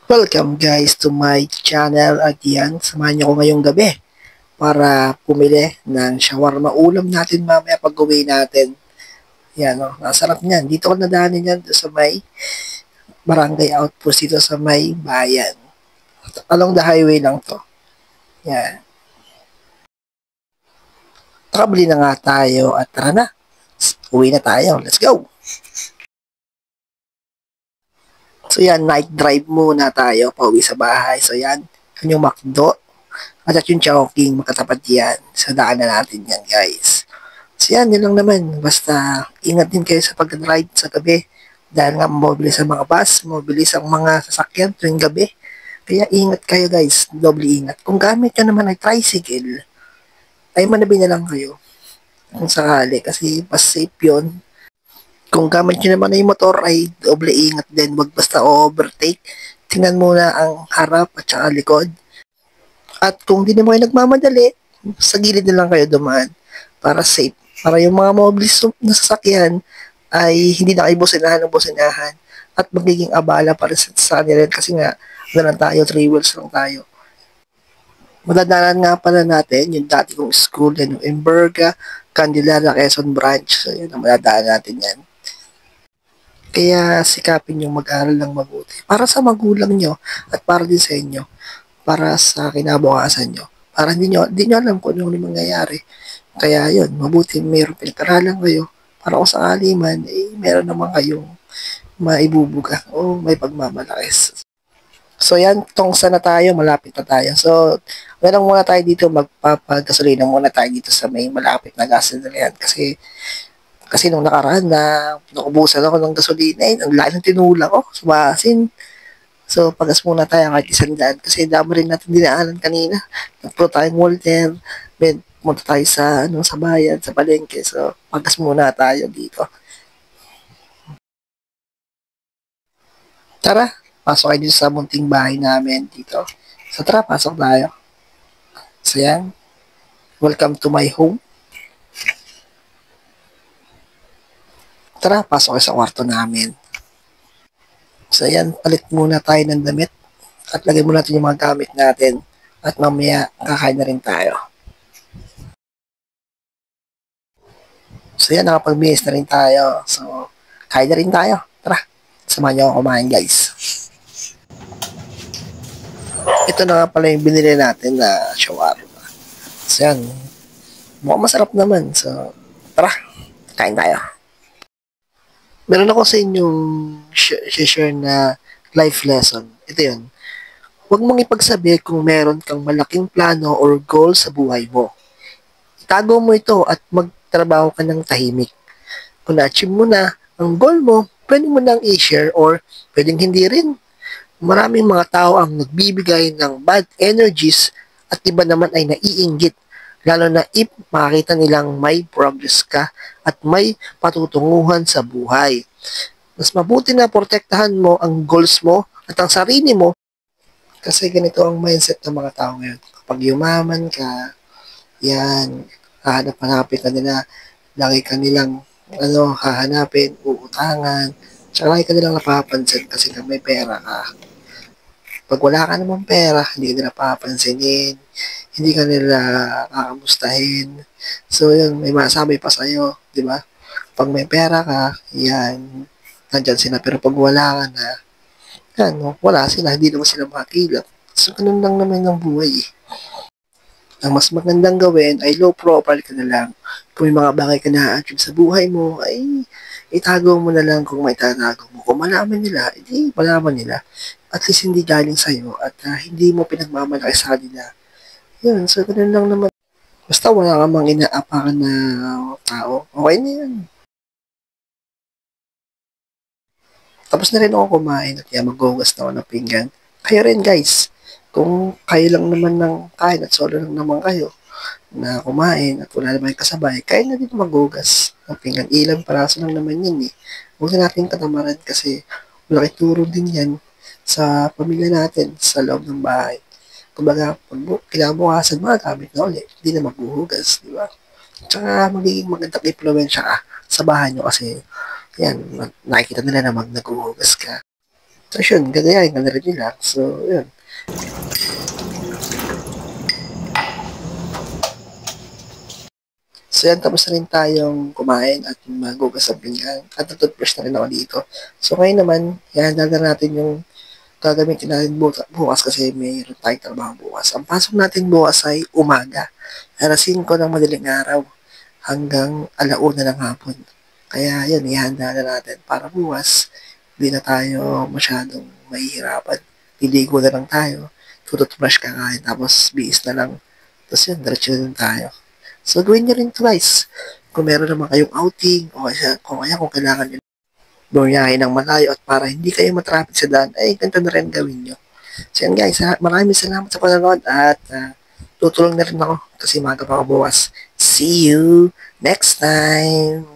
Welcome guys to my channel at yan, samahan niyo ko ngayong gabi para pumili ng shawarma ulam natin mamaya pag uwi natin. Yan o, nasarap niyan. Dito ko nadaanin yan sa may barangay outpost dito sa may bayan. Along the highway lang to. Yan. Nakabili na nga tayo at tara na. Uwi na tayo. Let's go! So yan, night drive muna tayo pauwi sa bahay. So yan, yung McDo at yung Chowking makatapat yan. So daan na natin yan guys. So yan, yun lang naman. Basta ingat din kayo sa pag-drive sa gabi. Dahil nga mabilis ang mga bus, mabilis ang mga sasakyan tuwing gabi. Kaya ingat kayo guys, doble ingat. Kung gamit nyo naman ay tricycle, ay manabi na lang kayo. Kung sakali, kasi mas safe yun. Kung gamit nyo naman ay motor ay doble ingat din. Wag basta overtake. Tingnan muna ang harap at saka likod. At kung di naman kayo nagmamadali, sa gilid na lang kayo dumaan para safe. Para yung mga mabilis na sasakyan ay hindi na kayo businahan ng businahan at magiging abala para sa kanila kasi nga ano lang tayo, 3 wheels lang tayo. Madadaanan nga pala natin yung dati kong school, yan yung Imberga, Candelaria, Quezon Branch. So yun ang madadaanan natin yan. Kaya sikapin yung mag-aral ng mabuti para sa magulang nyo at para din sa inyo, para sa kinabukasan nyo. Para hindi nyo alam kung ano yung mangyayari. Kaya yun, mabuti mayroong pinag-aralan kayo para kung sakali man, meron naman kayong maibubuga o may pagmamalakis. So yan, tongsa na tayo, malapit na tayo. So, meron muna tayo dito, magpapagasolina muna tayo dito sa may malapit na gasolinahan kasi nung nakaraan na naubusan ako ng gasolina, ang lahat ng tinula ko, sumasin. So, pagas muna tayo kahit 100 kasi dami rin natin dinaanan kanina. Nagpo tayong Walter, punta tayo sa bayan, sa palengke. So, pagas muna tayo dito. Tara, pasok kayo dito sa munting bahay namin dito. So, tara, pasok tayo. So, yan. Welcome to my home. Tara, pasok kayo sa kwarto namin. So, yan, palit muna tayo ng damit at lagay muna natin yung mga gamit natin at mamaya kakain na rin tayo. So, yan, nakapag-bihis na rin tayo. So, kain na rin tayo. Tara, samahan niyo ako kumain, guys. Ito na nga pala yung binili natin na shawarma. So, yan, mukhang masarap naman. So, tara, kain tayo. Meron ako sa inyong share na life lesson. Ito yun. Huwag mong ipagsabi kung meron kang malaking plano or goal sa buhay mo. Itago mo ito at magtrabaho ka ng tahimik. Kung na-achieve mo na ang goal mo, pwede mo nang i-share or pwedeng hindi rin. Maraming mga tao ang nagbibigay ng bad energies at iba naman ay naiinggit. Lalo na if makakita nilang may progress ka at may patutunguhan sa buhay. Mas mabuti na protektahan mo ang goals mo at ang sarili mo kasi ganito ang mindset ng mga tao ngayon. Kapag yumaman ka, yan, hahanap-hanapin ka nila, lagi ka nilang hahanapin, uutangan, tsaka lagi ka nilang napapansin kasi ka may pera ka. Pag wala ka namang pera, hindi ka nila papansinin, hindi ka nila kakamustahin. So, yun, may masabi pa sa'yo, di ba? Pag may pera ka, yan, nandyan sila. Pero pag wala ka na, yan, wala sila, hindi naman sila makakilap. So, ganun lang naman ang buhay eh. Ang mas magandang gawin ay low profile ka na lang. Kung may mga bagay ka na-achieve sa buhay mo, ay itago mo na lang kung may tatago mo. Kung malaman nila, hindi malaman nila. At least hindi galing sa'yo at hindi mo pinagmamalaki sa kanila. Yun, so ganun lang naman. Basta wala ka mang inaapakan na tao, okay na yan. Tapos na rin ako kumain at yan, maghugas na ako ng pinggan. Kayo rin guys, kung kayo lang naman ng kain at solo lang naman kayo na kumain at wala naman kasabay, kayo na dito maghugas ng pinggan. Ilang paraso lang naman yun eh. Huwag na natin katamaran kasi malaking turo din yan sa pamilya natin sa loob ng bahay. Kumbaga, pag kinabukasan, magagamit na ulit. Hindi na maghuhugas, di ba? Tsaka magiging magandang impluensya ka sa bahay nyo kasi yan, nakikita nila na naghuhugas ka. So, yun, gagayahin ka na rin nila. So, yun. So, yan, tapos na rin tayong kumain at magugas ang pinggan. At natutbrush na rin ako dito. So, ngayon naman, yan, dala natin yung gagamitin natin bukas kasi mayroon tayong trabaho bukas. Ang pasok natin bukas ay umaga. Alas 5 ng madaling araw hanggang 1:00 ng hapon. Kaya yun, ihanda na natin para bukas. Hindi na tayo masyadong mahihirapan. Liligo na lang tayo. Tututbrush ka kain. Tapos bihis na lang. Tapos yun, diretso na lang tayo. So, gawin nyo rin ito guys. Kung meron naman kayong outing, o kaya kung kailangan nyo bumiyahe ng malayo at para hindi kayo matraffic sa daan, ay ganito na rin gawin nyo. So yan guys, maraming salamat sa panonood at tutulong na rin ako kasi maga pa ako bukas. See you next time!